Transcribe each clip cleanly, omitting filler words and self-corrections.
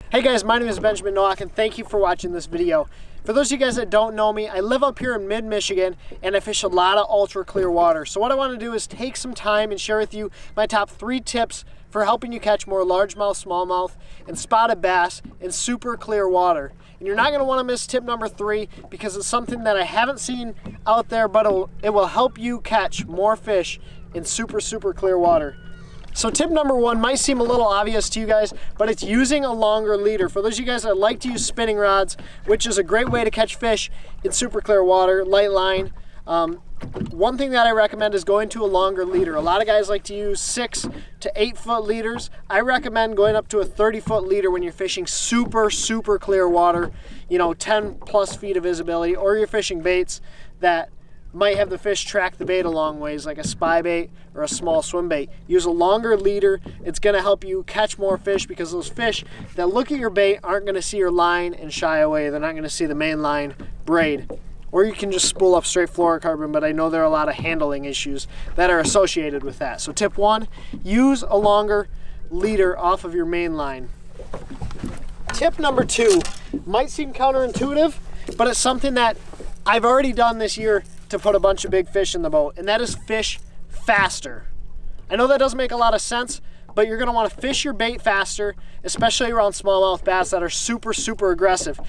Hey guys, my name is Benjamin Nowak and thank you for watching this video. For those of you guys that don't know me, I live up here in mid-Michigan and I fish a lot of ultra clear water. So what I want to do is take some time and share with you my top 3 tips for helping you catch more largemouth, smallmouth, and spotted bass in super clear water. And you're not going to want to miss tip number 3 because it's something that I haven't seen out there, but it will help you catch more fish in super clear water. So tip number 1 might seem a little obvious to you guys, but it's using a longer leader. For those of you guys that like to use spinning rods, which is a great way to catch fish in super clear water, light line, one thing that I recommend is going to a longer leader. A lot of guys like to use 6 to 8 foot leaders. I recommend going up to a 30-foot leader when you're fishing super clear water, you know, 10 plus feet of visibility, or you're fishing baits that might have the fish track the bait a long ways, like a spy bait or a small swim bait. Use a longer leader. It's going to help you catch more fish because those fish that look at your bait aren't going to see your line and shy away. They're not going to see the main line braid. Or you can just spool up straight fluorocarbon, but I know there are a lot of handling issues that are associated with that. So tip 1, use a longer leader off of your main line. Tip number 2 might seem counterintuitive, but it's something that I've already done this year to put a bunch of big fish in the boat, and that is fish faster. I know that doesn't make a lot of sense, but you're going to want to fish your bait faster, especially around smallmouth bass that are super aggressive.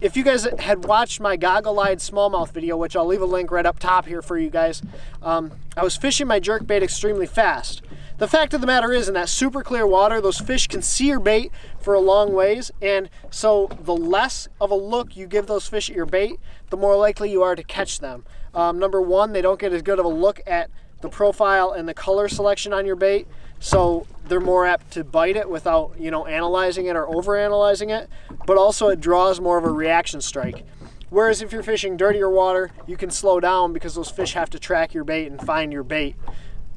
If you guys had watched my goggle-eyed smallmouth video, which I'll leave a link right up top here for you guys, I was fishing my jerk bait extremely fast. The fact of the matter is, in that super clear water, those fish can see your bait for a long ways, and so the less of a look you give those fish at your bait, the more likely you are to catch them. Number 1, they don't get as good of a look at the profile and the color selection on your bait, so they're more apt to bite it without, you know, analyzing it or over-analyzing it, but also it draws more of a reaction strike. Whereas if you're fishing dirtier water, you can slow down because those fish have to track your bait and find your bait.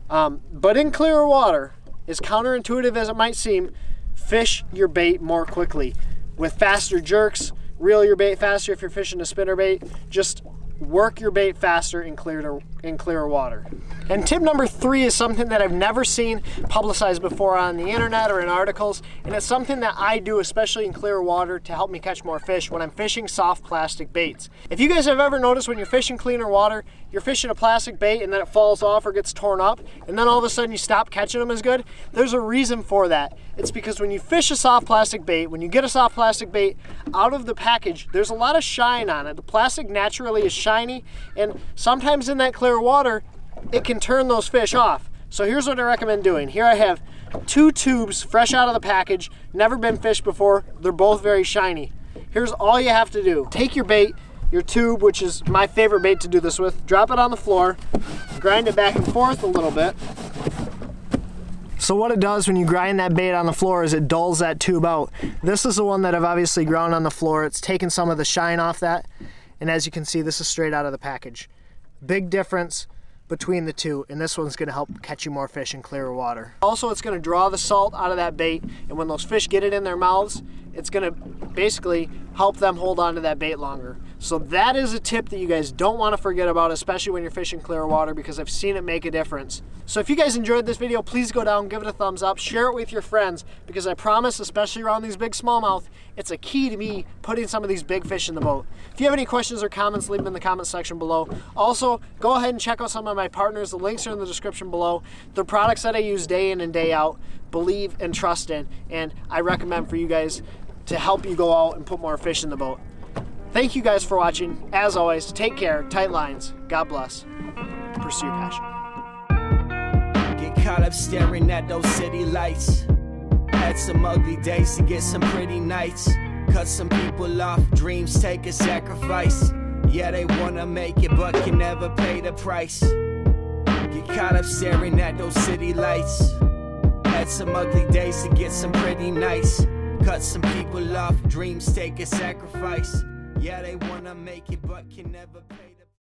But in clearer water, as counterintuitive as it might seem, fish your bait more quickly. With faster jerks, reel your bait faster if you're fishing a spinner bait, just work your bait faster in clearer water. And tip number 3 is something that I've never seen publicized before on the internet or in articles, and it's something that I do especially in clear water to help me catch more fish when I'm fishing soft plastic baits. If you guys have ever noticed when you're fishing cleaner water, you're fishing a plastic bait and then it falls off or gets torn up, and then all of a sudden you stop catching them as good, there's a reason for that. It's because when you fish a soft plastic bait, when you get a soft plastic bait out of the package, there's a lot of shine on it. The plastic naturally is shiny, and sometimes in that clear water, it can turn those fish off. So here's what I recommend doing. Here I have 2 tubes fresh out of the package, never been fished before. They're both very shiny. Here's all you have to do. Take your bait, your tube, which is my favorite bait to do this with, drop it on the floor, grind it back and forth a little bit. So what it does when you grind that bait on the floor is it dulls that tube out. This is the one that I've obviously ground on the floor. It's taken some of the shine off that, and as you can see, this is straight out of the package. Big difference between the two, and this one's going to help catch you more fish in clearer water. Also, it's going to draw the salt out of that bait, and when those fish get it in their mouths, it's going to basically help them hold on to that bait longer. So that is a tip that you guys don't want to forget about, especially when you're fishing clear water, because I've seen it make a difference. So if you guys enjoyed this video, please go down, give it a thumbs up, share it with your friends, because I promise, especially around these big smallmouth, it's a key to me putting some of these big fish in the boat. If you have any questions or comments, leave them in the comment section below. Also, go ahead and check out some of my partners. The links are in the description below. They're products that I use day in and day out, believe and trust in, and I recommend for you guys to help you go out and put more fish in the boat. Thank you guys for watching. As always, take care, tight lines, God bless, pursue your passion. Get caught up staring at those city lights. Had some ugly days to get some pretty nights. Cut some people off, dreams take a sacrifice. Yeah, they wanna make it but can never pay the price. Get caught up staring at those city lights. Had some ugly days to get some pretty nights. Cut some people off, dreams take a sacrifice. Yeah, they wanna make it but can never pay.